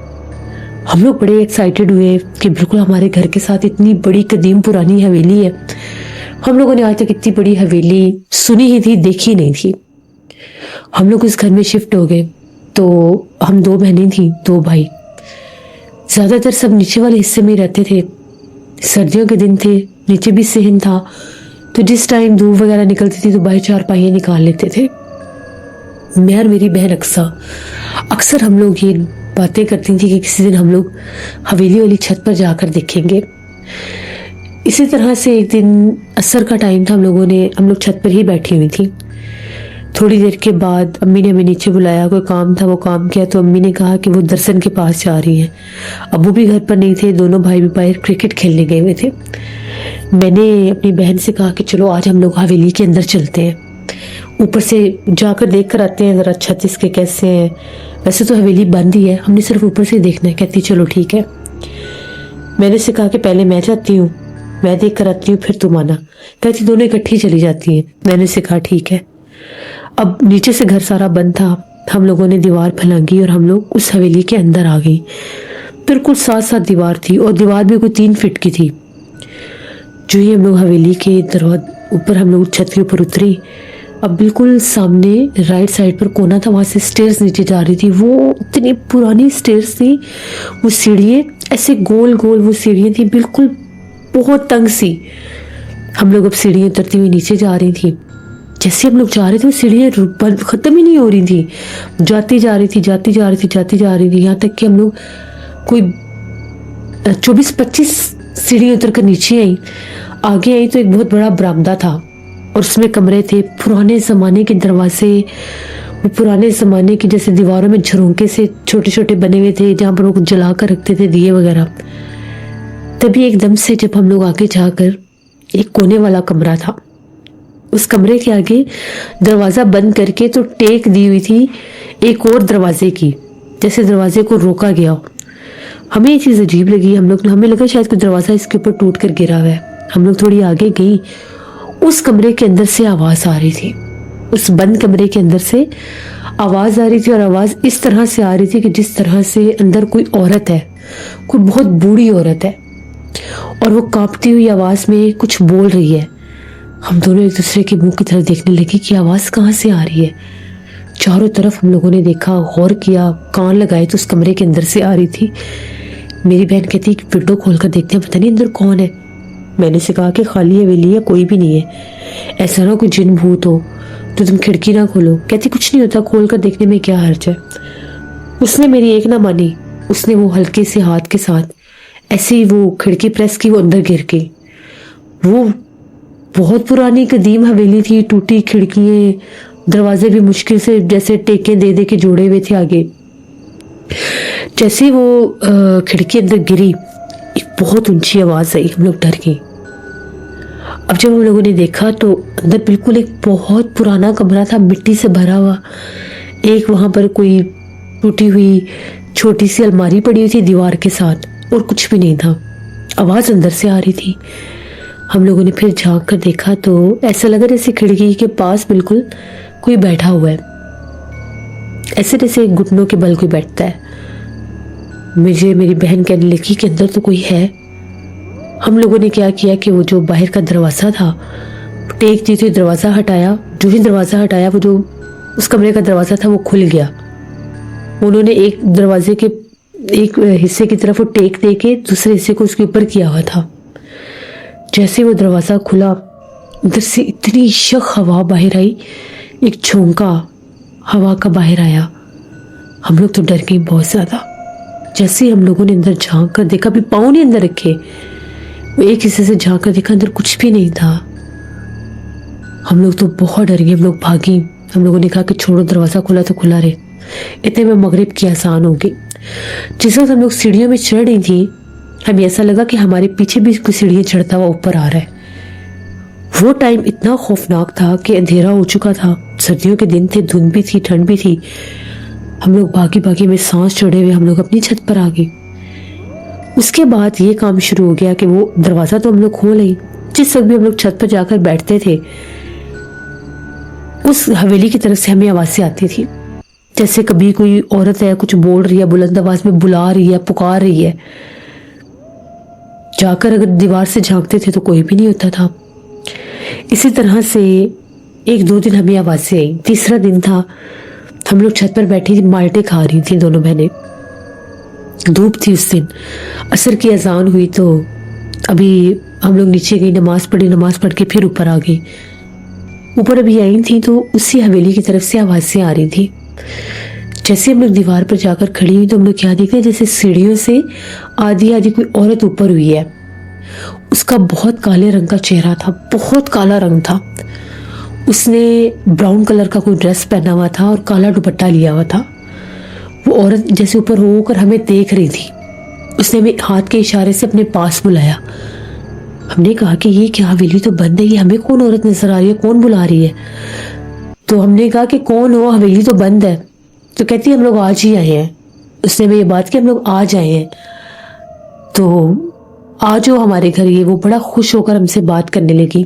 हम लोग बड़े एक्साइटेड हुए कि बिल्कुल हमारे घर के साथ इतनी बड़ी कदीम पुरानी हवेली है। हम लोगों ने आज तक इतनी बड़ी हवेली सुनी ही थी, देखी नहीं थी। हम लोग इस घर में शिफ्ट हो गए। तो हम 2 बहनें थी, 2 भाई। ज़्यादातर सब नीचे वाले हिस्से में ही रहते थे। सर्दियों के दिन थे, नीचे भी सहन था, तो जिस टाइम धूप वगैरह निकलती थी तो बाहर चारपाइयाँ निकाल लेते थे। मैं और मेरी बहन अक्सर हम लोग ये बातें करती थी कि किसी दिन हम लोग हवेली वाली छत पर जाकर देखेंगे। इसी तरह से एक दिन असर का टाइम था, हम लोग छत पर ही बैठी हुई थी। थोड़ी देर के बाद अम्मी ने हमें नीचे बुलाया, कोई काम था, वो काम किया। तो अम्मी ने कहा कि वो दर्शन के पास जा रही है। अबू भी घर पर नहीं थे, दोनों भाई भी बाहर क्रिकेट खेलने गए हुए थे। मैंने अपनी बहन से कहा कि चलो आज हम लोग हवेली के अंदर चलते हैं, ऊपर से जाकर देख कर आते हैं ज़रा छत इसके कैसे हैं। वैसे तो हवेली बंद ही है, हमने सिर्फ ऊपर से देखना है। कहती चलो ठीक है। मैंने से कहा कि पहले मैं जाती हूँ, मैं देख कर आती हूँ, फिर तुम आना। कहती दोनों इकट्ठी चली जाती हैं। मैंने से कहा ठीक है। अब नीचे से घर सारा बंद था, हम लोगों ने दीवार फलांगी और हम लोग उस हवेली के अंदर आ गई। बिल्कुल साथ साथ दीवार थी, और दीवार भी कोई 3 फीट की थी। जो ही हम लोग हवेली के दरवाजे ऊपर, हम लोग छत के ऊपर उतरी, अब बिल्कुल सामने राइट साइड पर कोना था, वहाँ से स्टेयर्स नीचे जा रही थी। वो इतनी पुरानी स्टेयर्स थी, वो सीढ़ियाँ ऐसे गोल गोल वो सीढ़ियाँ थी, बिल्कुल बहुत तंग सी। हम लोग अब सीढ़ियाँ उतरती हुई नीचे जा रही थी। जैसे हम लोग जा रहे थे वो सीढ़ियाँ खत्म ही नहीं हो रही थी, जाती जा रही थी, जाती जा रही थी, जाती जा रही थी, यहाँ तक कि हम लोग कोई 24-25 सीढ़ियाँ उतर कर नीचे आई। आगे आई तो एक बहुत बड़ा बरामदा था, और उसमें कमरे थे, पुराने ज़माने के दरवाजे, वो पुराने ज़माने की जैसे दीवारों में झरोके से छोटे छोटे बने हुए थे, जहाँ पर वो जला कर रखते थे दिए वगैरह। तभी एकदम से जब हम लोग आगे जाकर, एक कोने वाला कमरा था, उस कमरे के आगे दरवाज़ा बंद करके तो टेक दी हुई थी एक और दरवाजे की, जैसे दरवाजे को रोका गया हो। हमें ये चीज़ अजीब लगी। हमें लगा शायद कोई दरवाज़ा इसके ऊपर टूट कर गिरा हुआ है। हम लोग थोड़ी आगे गई, उस कमरे के अंदर से आवाज़ आ रही थी। उस बंद कमरे के अंदर से आवाज़ आ रही थी, और आवाज़ इस तरह से आ रही थी कि जिस तरह से अंदर कोई औरत है, कोई बहुत बूढ़ी औरत है, और वो कांपती हुई आवाज़ में कुछ बोल रही है। हम दोनों एक दूसरे के मुंह की तरफ देखने लगे कि आवाज़ कहाँ से आ रही है। चारों तरफ हम लोगों ने देखा, गौर किया, कान लगाए तो उस कमरे के अंदर से आ रही थी। मेरी बहन कहती कि विंडो खोल कर देखते हैं, पता नहीं अंदर कौन है। मैंने से कहा कि खाली हवेली है, कोई भी नहीं है, ऐसा ना कोई जिन भूत हो, तो तुम खिड़की ना खोलो। कहती कुछ नहीं होता, खोल कर देखने में क्या हर्ज है। उसने मेरी एक ना मानी, उसने वो हल्के से हाथ के साथ ऐसे ही वो खिड़की प्रेस की, वो अंदर गिर गई। वो बहुत पुरानी कदीम हवेली थी, टूटी खिड़कियाँ, दरवाजे भी मुश्किल से जैसे टेके दे दे के जोड़े हुए थे आगे। जैसे वो खिड़की अंदर गिरी, एक बहुत ऊंची आवाज़ आई, हम लोग डर गए। अब जब हम लोगों ने देखा तो अंदर बिल्कुल एक बहुत पुराना कमरा था, मिट्टी से भरा हुआ। एक वहाँ पर कोई टूटी हुई छोटी सी अलमारी पड़ी हुई थी दीवार के साथ, और कुछ भी नहीं था। आवाज़ अंदर से आ रही थी। हम लोगों ने फिर झांक कर देखा तो ऐसा लगा जैसे खिड़की के पास बिल्कुल कोई बैठा हुआ है, ऐसे जैसे घुटनों के बल कोई बैठता है। मेरी बहन कहने लगी कि अंदर तो कोई है। हम लोगों ने क्या किया कि वो जो बाहर का दरवाज़ा था, टेक दी थी, दरवाज़ा हटाया। जो ही दरवाज़ा हटाया, वो जो उस कमरे का दरवाज़ा था वो खुल गया। उन्होंने एक दरवाजे के एक हिस्से की तरफ वो टेक दे के दूसरे हिस्से को उसके ऊपर किया हुआ था। जैसे वो दरवाज़ा खुला, उधर से इतनी शख हवा बाहर आई, एक झोंका हवा का बाहर आया। हम लोग तो डर गए बहुत ज़्यादा। जैसे ही हम लोगों ने अंदर झांक कर देखा, अभी पाँव नहीं अंदर रखे, वो एक हिस्से से झांक कर देखा, अंदर कुछ भी नहीं था। हम लोग तो बहुत डर गए, हम लोग भागी। हम लोगों ने कहा कि छोड़ो, दरवाज़ा खुला तो खुला रहे। इतने में मगरिब की आसान हो गई। जिस वक्त हम लोग सीढ़ियों में चढ़ रही थी, हमें ऐसा लगा कि हमारे पीछे भी कोई सीढ़ियाँ चढ़ता हुआ ऊपर आ रहा है। वो टाइम इतना खौफनाक था कि अंधेरा हो चुका था, सर्दियों के दिन थे, धुंध भी थी, ठंड भी थी। हम लोग भागी भागी में सांस चढ़े हुए हम लोग अपनी छत पर आ गए। उसके बाद ये काम शुरू हो गया कि वो दरवाज़ा तो हम लोग खोल ही, जिस वक्त भी हम लोग छत पर जाकर बैठते थे, उस हवेली की तरफ से हमें आवाज़ें आती थी। जैसे कभी कोई औरत है, कुछ बोल रही है, बुलंद आवाज में बुला रही है, पुकार रही है। जाकर अगर दीवार से झांकते थे तो कोई भी नहीं होता था। इसी तरह से एक दो दिन हमें आवाज़ें आई। तीसरा दिन था, हम लोग छत पर बैठी थी, माल्टे खा रही थी दोनों बहनें। धूप थी उस दिन, असर की अजान हुई तो अभी हम लोग नीचे गई, नमाज पढ़ी, नमाज पढ़ के फिर ऊपर आ गई। ऊपर अभी आई थी तो उसी हवेली की तरफ से आवाज़ें आ रही थी। जैसे हम लोग दीवार पर जाकर खड़ी हुई तो हम लोग क्या देखते, जैसे सीढ़ियों से आधी आधी कोई औरत ऊपर हुई है। उसका बहुत काले रंग का चेहरा था, बहुत काला रंग था। उसने ब्राउन कलर का कोई ड्रेस पहना हुआ था और काला दुपट्टा लिया हुआ था। वो औरत जैसे ऊपर होकर हमें देख रही थी। उसने हमें हाथ के इशारे से अपने पास बुलाया। हमने कहा कि ये क्या, हवेली तो बंद है, ये हमें कौन औरत नजर आ रही है, कौन बुला रही है? तो हमने कहा कि कौन हो, हवेली तो बंद है। तो कहती है हम लोग आज ही आए हैं। उसने हमें ये बात की, हम लोग आज आए हैं तो आज हो हमारे घर। ये वो बड़ा खुश होकर हमसे बात करने लगी।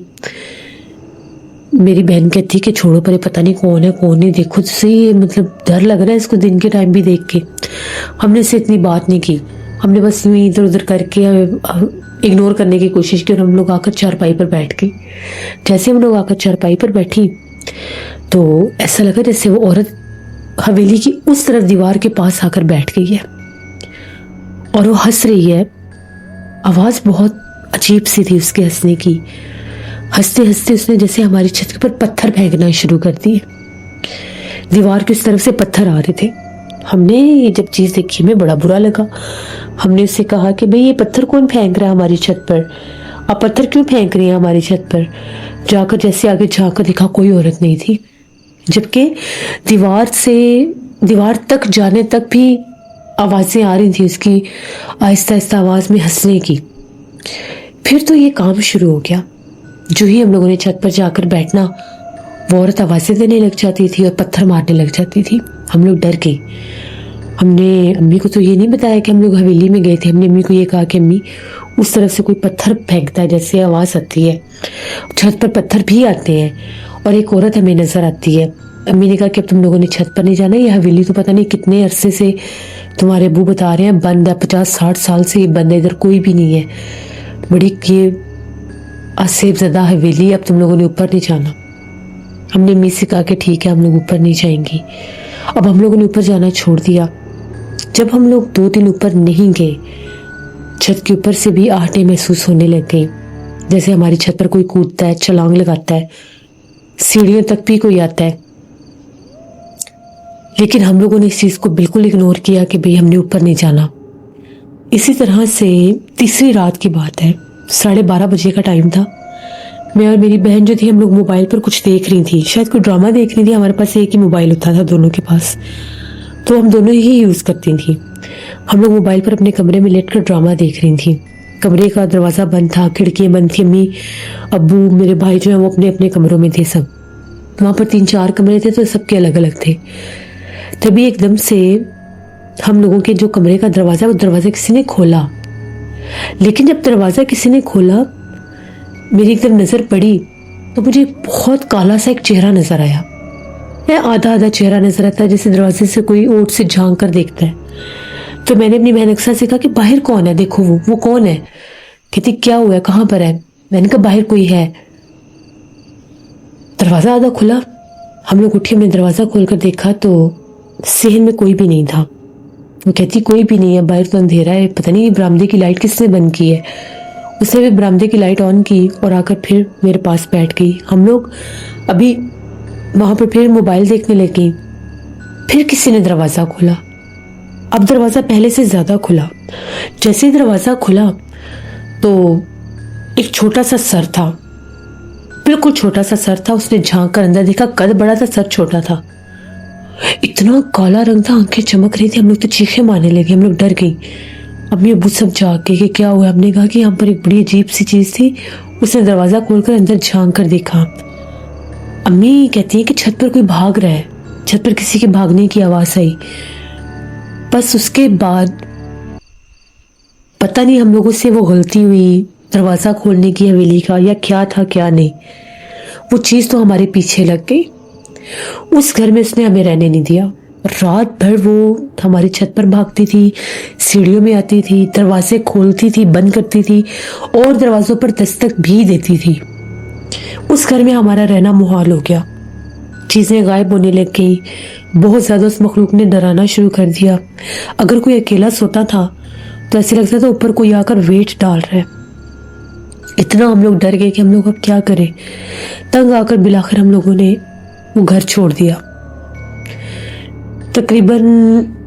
मेरी बहन कहती कि छोड़ो परे, पता नहीं कौन है कौन नहीं, देखो से मतलब डर लग रहा है इसको दिन के टाइम भी देख के। हमने इससे इतनी बात नहीं की, हमने बस यूं इधर उधर करके इग्नोर करने की कोशिश की और हम लोग आकर चारपाई पर बैठ गए। जैसे हम लोग आकर चारपाई पर बैठी तो ऐसा लगा जैसे वो औरत हवेली की उस तरफ दीवार के पास आकर बैठ गई है और वो हंस रही है। आवाज बहुत अजीब सी थी उसके हंसने की। हंसते हंसते उसने जैसे हमारी छत के ऊपर पत्थर फेंकना शुरू कर दिए। दीवार की उस तरफ से पत्थर आ रहे थे। हमने ये जब चीज देखी, हमें बड़ा बुरा लगा। हमने उससे कहा कि भाई ये पत्थर कौन फेंक रहा है हमारी छत पर, आप पत्थर क्यों फेंक रही हैं हमारी छत पर? जाकर जैसे आगे जाकर देखा कोई औरत नहीं थी, जबकि दीवार से दीवार तक जाने तक भी आवाजें आ रही थी उसकी आहिस्ता आहिस्ता आवाज में हंसने की। फिर तो ये काम शुरू हो गया। जो ही हम लोगों ने छत पर जाकर बैठना, वो औरत आवाजें देने लग जाती थी और पत्थर मारने लग जाती थी। हम लोग डर गए। हमने अम्मी को तो ये नहीं बताया कि हम लोग हवेली में गए थे। हमने अम्मी को ये कहा कि अम्मी उस तरफ से कोई पत्थर फेंकता है, जैसे आवाज आती है, छत पर पत्थर भी आते हैं और एक औरत हमें नजर आती है। अम्मी ने कहा कि अब तुम लोगों ने छत पर नहीं जाना, ये हवेली तो पता नहीं कितने अरसे से तुम्हारे अबू बता रहे हैं बंद है, 50-60 साल से ये बंद है, इधर कोई भी नहीं है, बड़ी ये आसेबज़दा हवेली, अब तुम लोगों ने ऊपर नहीं जाना। हमने अम्मी से कहा कि ठीक है हम लोग ऊपर नहीं जाएंगी। अब हम लोगों ने ऊपर जाना छोड़ दिया। जब हम लोग 2 दिन ऊपर नहीं गए, छत के ऊपर से भी आहटें महसूस होने लग गई, जैसे हमारी छत पर कोई कूदता है, छलांग लगाता है, सीढ़ियों तक भी कोई आता है। लेकिन हम लोगों ने इस चीज को बिल्कुल इग्नोर किया कि भाई हमने ऊपर नहीं जाना। इसी तरह से तीसरी रात की बात है, 12:30 बजे का टाइम था। मैं और मेरी बहन जो थी, हम लोग मोबाइल पर कुछ देख रही थी, शायद कोई ड्रामा देख रही थी। हमारे पास एक ही मोबाइल होता था दोनों के पास, तो हम दोनों ही यूज करती थी। हम लोग मोबाइल पर अपने कमरे में लेटकर ड्रामा देख रही थी। कमरे का दरवाजा बंद था, खिड़कियां बंद थी। अम्मी, अब्बू, मेरे भाई जो है वो अपने अपने कमरों में थे। सब वहां पर 3-4 कमरे थे तो सबके अलग अलग थे। तभी एकदम से हम लोगों के जो कमरे का दरवाजा, वो दरवाजा किसी ने खोला। लेकिन जब दरवाजा किसी ने खोला, मेरी एकदम नजर पड़ी तो मुझे बहुत काला सा एक चेहरा नजर आया। आधा आधा चेहरा नजर आता है, जैसे दरवाजे से कोई ओट से झांक कर देखता है। तो मैंने अपनी बहन अक्सा से कहा कि बाहर कौन है, देखो वो कौन है। कहती क्या हुआ है, कहाँ पर है? मैंने कहा बाहर कोई है। दरवाजा आधा खुला, हम लोग उठे, हमने दरवाजा खोलकर देखा तो सहन में कोई भी नहीं था। वो कहती कोई भी नहीं है, बाहर तो अंधेरा है, पता नहीं बरामदे की लाइट किसने बंद की है। उसने भी बरामदे की लाइट ऑन की और आकर फिर मेरे पास बैठ गई। हम लोग अभी वहाँ पर फिर मोबाइल देखने लगे। फिर किसी ने दरवाज़ा खोला। अब दरवाज़ा पहले से ज़्यादा खुला। जैसे ही दरवाज़ा खुला तो एक छोटा सा सर था, बिल्कुल छोटा सा सर था। उसने झांक कर अंदर देखा, कद बड़ा था, सर छोटा था। इतना काला रंग था, आंखें चमक रही थी। हम लोग तो चीखें मारने लगे, हम लोग डर गई। अम्मी अब्बू सब जाग के कि क्या हुआ। हमने कहा कि यहाँ पर एक बड़ी अजीब सी चीज़ थी। उसने दरवाज़ा खोलकर अंदर झांक कर देखा। अम्मी कहती है कि छत पर कोई भाग रहा है, छत पर किसी के भागने की आवाज़ आई। बस उसके बाद पता नहीं हम लोगों से वो गलती हुई दरवाज़ा खोलने की हवेली का, या क्या था क्या नहीं। वो चीज़ तो हमारे पीछे लग गई। उस घर में उसने हमें रहने नहीं दिया। रात भर वो हमारी छत पर भागती थी, सीढ़ियों में आती थी, दरवाजे खोलती थी, बंद करती थी और दरवाजों पर दस्तक भी देती थी। उस घर में हमारा रहना मुहाल हो गया। चीज़ें गायब होने लग गई। बहुत ज़्यादा उस मखलूक ने डराना शुरू कर दिया। अगर कोई अकेला सोता था तो ऐसे लगता था ऊपर कोई आकर वेट डाल रहा है। इतना हम लोग डर गए कि हम लोग अब क्या करें। तंग आकर बिलाखिर हम लोगों ने वो घर छोड़ दिया। तकरीबन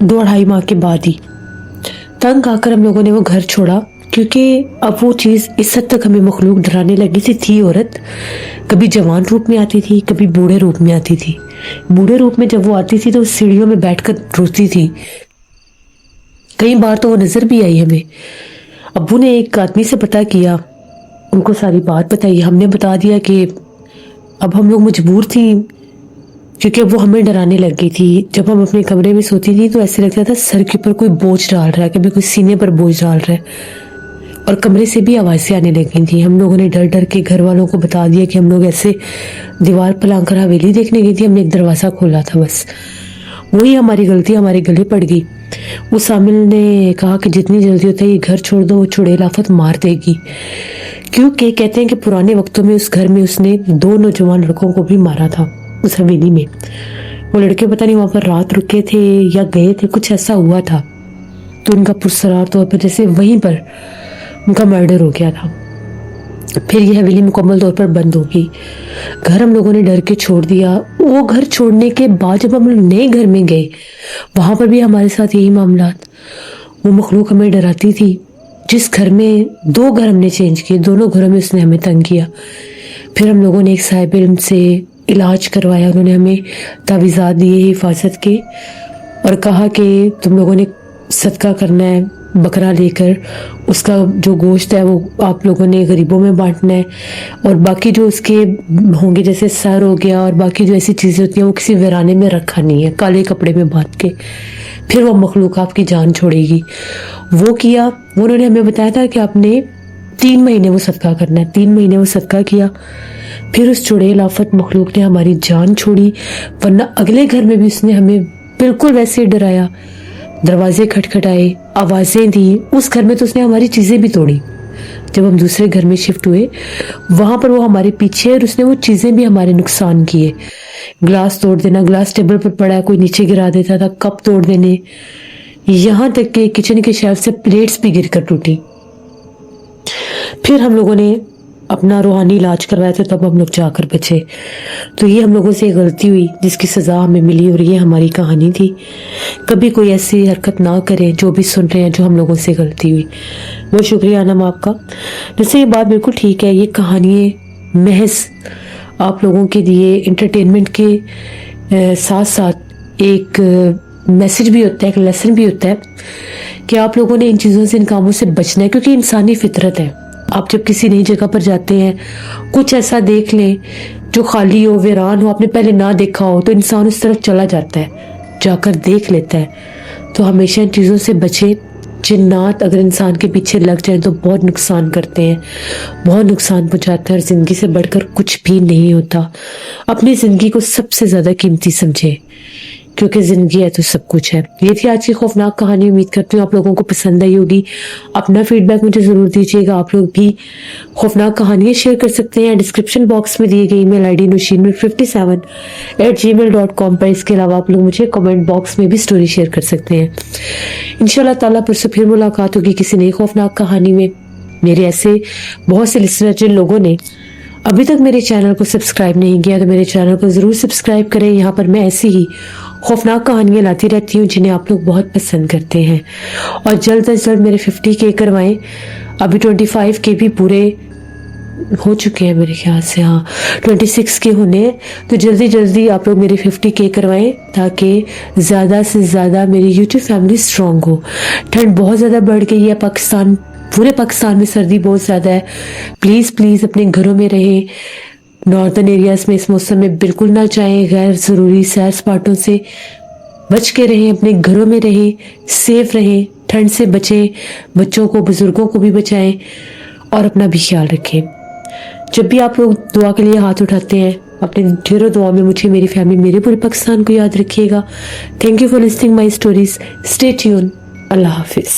2-2.5 माह के बाद ही तंग आकर हम लोगों ने वो घर छोड़ा, क्योंकि अब वो चीज़ इस हद तक हमें मखलूक डराने लगी थी। औरत कभी जवान रूप में आती थी, कभी बूढ़े रूप में आती थी। बूढ़े रूप में जब वो आती थी तो सीढ़ियों में बैठकर रोती थी। कई बार तो वो नजर भी आई हमें। अब्बू ने एक आदमी से पता किया, उनको सारी बात बताई। हमने बता दिया कि अब हम लोग मजबूर थी, क्योंकि अब वो हमें डराने लग गई थी। जब हम अपने कमरे में सोती थी तो ऐसे लगता था सर के ऊपर कोई बोझ डाल रहा है, कभी कोई सीने पर बोझ डाल रहा है। और कमरे से भी आवाज़ें आने लगी थी। हम लोगों ने डर डर के घर वालों को बता दिया कि हम लोग ऐसे दीवार पर लाकर हवेली देखने गई थी, हमने एक दरवाज़ा खोला था। बस वही हमारी गलती हमारे गले पड़ गई। उस आमिल ने कहा कि जितनी जल्दी होता है ये घर छोड़ दो, वो चुड़ैल आफत मार देगी। क्योंकि कहते हैं कि पुराने वक्तों में उस घर में उसने 2 नौजवान लड़कों को भी मारा था उस हवेली में। वो लड़के पता नहीं वहाँ पर रात रुके थे या गए थे, कुछ ऐसा हुआ था। तो उनका पुरस्कार तौर पर जैसे वहीं पर उनका मर्डर हो गया था। फिर यह हवेली मुकम्मल तौर पर बंद होगी। घर हम लोगों ने डर के छोड़ दिया। वो घर छोड़ने के बाद जब हम लोग नए घर में गए, वहाँ पर भी हमारे साथ यही मामला। वो मखलूक हमें डराती थी। जिस घर में 2 घर हमने चेंज किए, दोनों घरों में उसने हमें तंग किया। फिर हम लोगों ने एक साहिब इल्म से इलाज करवाया। उन्होंने हमें तावीज़ात दिए हिफाजत के और कहा कि तुम लोगों ने सदका करना है, बकरा लेकर उसका जो गोश्त है वो आप लोगों ने गरीबों में बांटना है। और बाकी जो उसके होंगे, जैसे सर हो गया और बाकी जो ऐसी चीज़ें होती हैं, वो किसी वीराने में रखा नहीं है, काले कपड़े में बांध के। फिर वो मखलूक आपकी जान छोड़ेगी। वो किया। वो उन्होंने हमें बताया था कि आपने 3 महीने वो सदका करना है। 3 महीने वो सदका किया। फिर उस चुड़ैल आफत मखलूक ने हमारी जान छोड़ी। वरना अगले घर में भी उसने हमें बिल्कुल वैसे ही डराया। दरवाजे खटखटाए, आवाज़ें दी। उस घर में तो उसने हमारी चीज़ें भी तोड़ी। जब हम दूसरे घर में शिफ्ट हुए, वहाँ पर वो हमारे पीछे और उसने वो चीज़ें भी हमारे नुकसान किए। ग्लास तोड़ देना, ग्लास टेबल पर पड़ा है कोई नीचे गिरा देता था, कप तोड़ देने, यहाँ तक कि किचन के शेल्फ से प्लेट्स भी गिरकर टूटी। फिर हम लोगों ने अपना रूहानी इलाज करवाया था, तब हम लोग जाकर बचे। तो ये हम लोगों से गलती हुई जिसकी सज़ा हमें मिली, और ये हमारी कहानी थी। कभी कोई ऐसी हरकत ना करें जो भी सुन रहे हैं, जो हम लोगों से गलती हुई। बहुत शुक्रिया अनम आपका। जैसे ये बात बिल्कुल ठीक है, ये कहानी महज आप लोगों के लिए इंटरटेनमेंट के साथ साथ एक मैसेज भी होता है, एक लेसन भी होता है कि आप लोगों ने इन चीज़ों से, इन कामों से बचना है। क्योंकि इंसानी फितरत है। आप जब किसी नई जगह पर जाते हैं, कुछ ऐसा देख लें जो खाली हो, वीरान हो, आपने पहले ना देखा हो, तो इंसान उस तरफ चला जाता है, जाकर देख लेता है। तो हमेशा इन चीज़ों से बचें। जिन्नात अगर इंसान के पीछे लग जाए तो बहुत नुकसान करते हैं, बहुत नुकसान पहुंचाते हैं, और ज़िंदगी से बढ़कर कुछ भी नहीं होता। अपनी ज़िंदगी को सबसे ज़्यादा कीमती समझें। क्योंकि ज़िंदगी है तो सब कुछ है। ये थी आज की खौफनाक कहानी। उम्मीद करती हूँ आप लोगों को पसंद आई होगी। अपना फीडबैक मुझे ज़रूर दीजिएगा। आप लोग भी खौफनाक कहानियाँ शेयर कर सकते हैं डिस्क्रिप्शन बॉक्स में दिए गई ईमेल आईडी nushin57@gmail.com पर। इसके अलावा आप लोग मुझे कमेंट बॉक्स में भी स्टोरी शेयर कर सकते हैं। इंशाल्लाह ताला परसों फिर मुलाकात होगी किसी नई खौफनाक कहानी में। मेरे ऐसे बहुत से लिसनर जिन लोगों ने अभी तक मेरे चैनल को सब्सक्राइब नहीं किया तो मेरे चैनल को ज़रूर सब्सक्राइब करें। यहाँ पर मैं ऐसी ही खौफनाक कहानियाँ लाती रहती हूँ जिन्हें आप लोग बहुत पसंद करते हैं। और जल्द से जल्द मेरे 50K करवाएं। अभी 25K भी पूरे हो चुके हैं मेरे ख्याल से, हाँ 26 के होने हैं। तो जल्दी जल्दी आप लोग मेरे 50K करवाएं ताकि ज़्यादा से ज़्यादा मेरी यूट्यूब फैमिली स्ट्रांग हो। ठंड बहुत ज़्यादा बढ़ गई है पाकिस्तान, पूरे पाकिस्तान में सर्दी बहुत ज़्यादा है। प्लीज़ प्लीज़ अपने घरों में रहें। नॉर्दर्न एरियाज़ में इस मौसम में बिल्कुल ना जाएं। गैर ज़रूरी सैर सपाटों से बच के रहें। अपने घरों में रहें, सेफ रहें, ठंड से बचें। बच्चों को, बुज़ुर्गों को भी बचाएं और अपना भी ख्याल रखें। जब भी आप लोग दुआ के लिए हाथ उठाते हैं, अपने ढेरों दुआ में मुझे, मेरी फैमिली, मेरे पूरे पाकिस्तान को याद रखिएगा। Thank you for listening my stories. Stay tune. अल्लाह हाफिज़।